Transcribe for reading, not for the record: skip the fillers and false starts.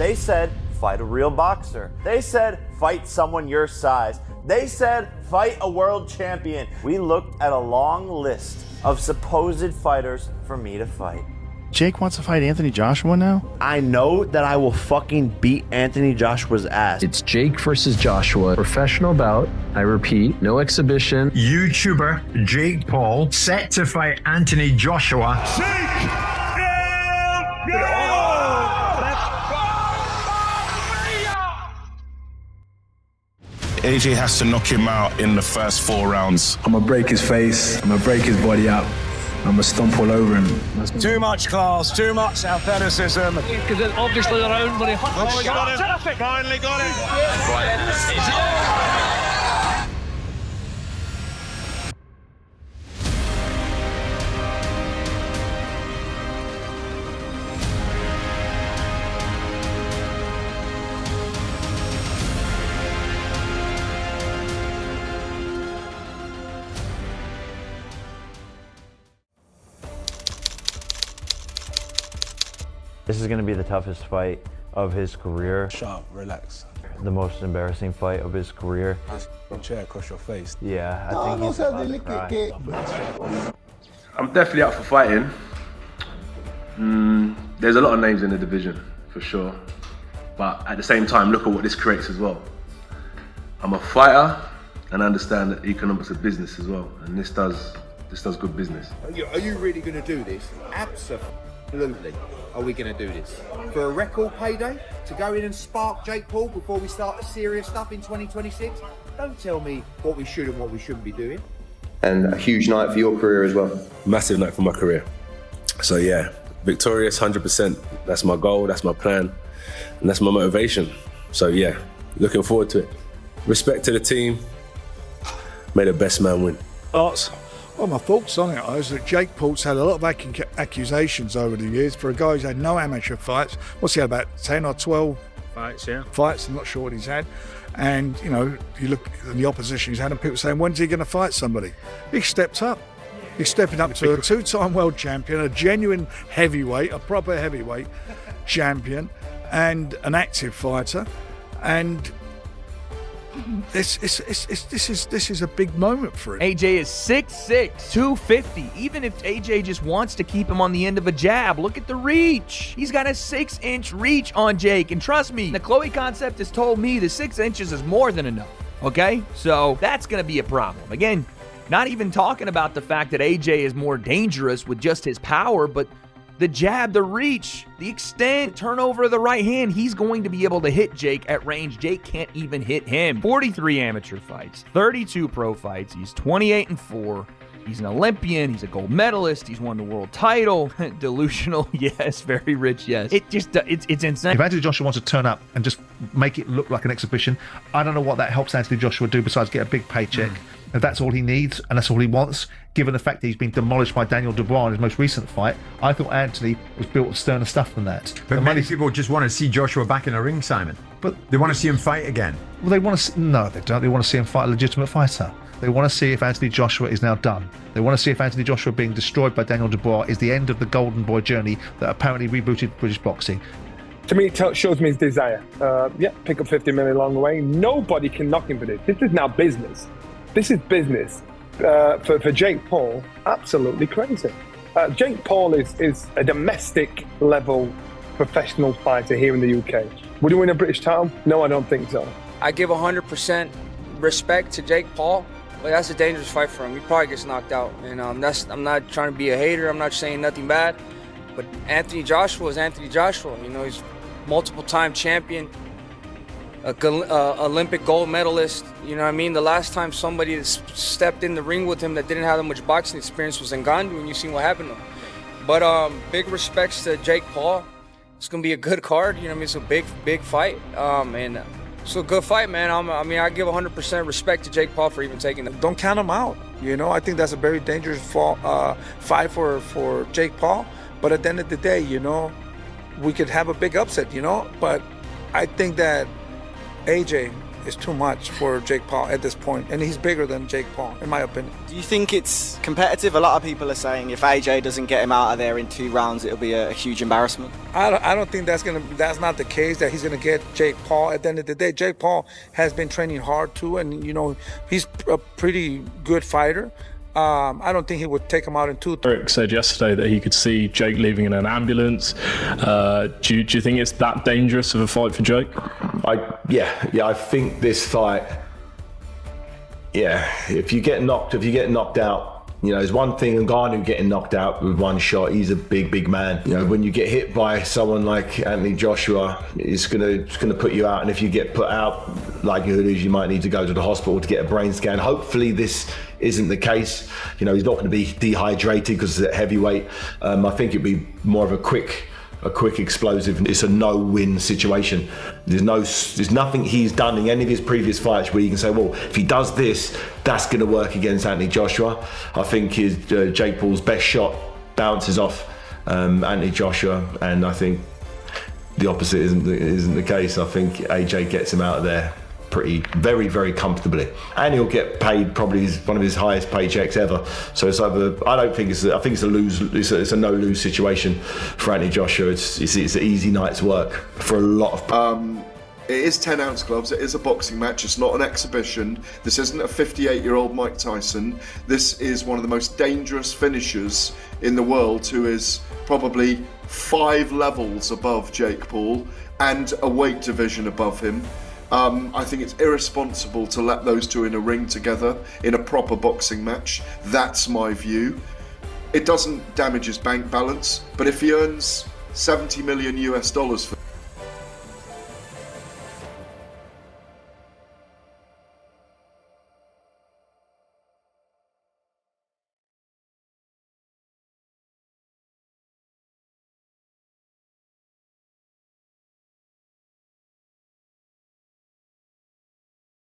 They said, fight a real boxer. They said, fight someone your size. They said, fight a world champion. We looked at a long list of supposed fighters for me to fight. Jake wants to fight Anthony Joshua now? I know that I will fucking beat Anthony Joshua's ass. It's Jake versus Joshua. Professional bout. I repeat, no exhibition. YouTuber Jake Paul set to fight Anthony Joshua. AJ has to knock him out in the first 4 rounds. I'm gonna break his face, I'm gonna break his body up, I'm gonna stomp all over him. Too much class, too much athleticism. Because obviously around when he Finally got it. Finally got it. This is going to be the toughest fight of his career. Sharp, relax. The most embarrassing fight of his career. Chair across your face. Yeah, I think he's about to cry. I'm definitely up for fighting. There's a lot of names in the division, for sure. But at the same time, look at what this creates as well. I'm a fighter, and I understand that economics of business as well. And this does good business. Are you really going to do this? Absolutely. Are we going to do this? For a record payday? To go in and spark Jake Paul before we start the serious stuff in 2026? Don't tell me what we should and what we shouldn't be doing. And a huge night for your career as well. Massive night for my career. So yeah, victorious 100%. That's my goal, that's my plan, and that's my motivation. So yeah, looking forward to it. Respect to the team. May the best man win. Thoughts? Well, my thoughts on it is that Jake Paul's had a lot of accusations over the years for a guy who's had no amateur fights. What's he had, about 10 or 12 Fights, yeah. fights? I'm not sure what he's had. And, you know, you look at the opposition he's had and people saying, when's he going to fight somebody? He stepped up. He's stepping up to a 2-time world champion, a genuine heavyweight, a proper heavyweight champion, and an active fighter. And this is a big moment for him. AJ is 6'6", 250. Even if AJ just wants to keep him on the end of a jab, look at the reach. He's got a 6-inch reach on Jake. And trust me, the Chloe concept has told me the 6 inches is more than enough. Okay? So that's going to be a problem. Again, not even talking about the fact that AJ is more dangerous with just his power, but the jab, the reach, the extent, turnover of the right hand, he's going to be able to hit Jake at range. Jake can't even hit him. 43 amateur fights, 32 pro fights. He's 28-4. He's an Olympian. He's a gold medalist. He's won the world title. Delusional, yes. Very rich, yes. It's insane. If Anthony Joshua wants to turn up and just make it look like an exhibition, I don't know what that helps Anthony Joshua do besides get a big paycheck. If that's all he needs and that's all he wants, given the fact that he's been demolished by Daniel Dubois in his most recent fight, I thought Anthony was built of sterner stuff than that. But many people just want to see Joshua back in the ring, Simon. But they want to see him fight again. Well, they want to. No, they don't. They want to see him fight a legitimate fighter. They want to see if Anthony Joshua is now done. They want to see if Anthony Joshua being destroyed by Daniel Dubois is the end of the golden boy journey that apparently rebooted British boxing. To me, it shows me his desire. Pick up 50 million along the way. Nobody can knock him for this. This is now business. This is business. For Jake Paul, absolutely crazy. Jake Paul is a domestic level professional fighter here in the UK. Would he win a British title? No, I don't think so. I give 100% respect to Jake Paul, but that's a dangerous fight for him. He probably gets knocked out. And I'm not trying to be a hater. I'm not saying nothing bad. But Anthony Joshua is Anthony Joshua. You know, he's multiple-time champion, Olympic gold medalist. You know what I mean? The last time somebody stepped in the ring with him that didn't have that much boxing experience was Ngannou, and you've seen what happened to him. But big respects to Jake Paul. It's going to be a good card. You know what I mean? It's a big fight. And it's a good fight, man. I give 100% respect to Jake Paul for even taking it. Don't count him out. You know, I think that's a very dangerous fight for Jake Paul. But at the end of the day, you know, we could have a big upset, you know. But I think that AJ is too much for Jake Paul at this point, and he's bigger than Jake Paul, in my opinion. Do you think it's competitive? A lot of people are saying if AJ doesn't get him out of there in 2 rounds, it'll be a huge embarrassment. I don't think that's not the case, that he's gonna get Jake Paul. At the end of the day, Jake Paul has been training hard too, and he's a pretty good fighter. I don't think he would take him out in 2. Eric said yesterday that he could see Jake leaving in an ambulance. Do you think it's that dangerous of a fight for Jake? I think this fight, if you get knocked out, there's one thing, Ngannou getting knocked out with one shot, he's a big man. When you get hit by someone like Anthony Joshua, it's gonna put you out, and if you get put out, likelihood is you might need to go to the hospital to get a brain scan. Hopefully this isn't the case. He's not going to be dehydrated because it's at heavyweight. I think it'd be more of a quick explosive. It's a no-win situation. There's nothing he's done in any of his previous fights where you can say, well, if he does this, that's going to work against Anthony Joshua. I think his Jake Paul's best shot bounces off Anthony Joshua, and I think the opposite isn't the case. I think AJ gets him out of there very, very comfortably, and he'll get paid probably one of his highest paychecks ever. So it's I think it's a no-lose situation for Anthony Joshua. It's an easy night's work for a lot of. It is 10-ounce gloves. It is a boxing match. It's not an exhibition. This isn't a 58-year-old Mike Tyson. This is one of the most dangerous finishers in the world, who is probably 5 levels above Jake Paul and a weight division above him. I think it's irresponsible to let those two in a ring together in a proper boxing match. That's my view. It doesn't damage his bank balance, but if he earns $70 million US for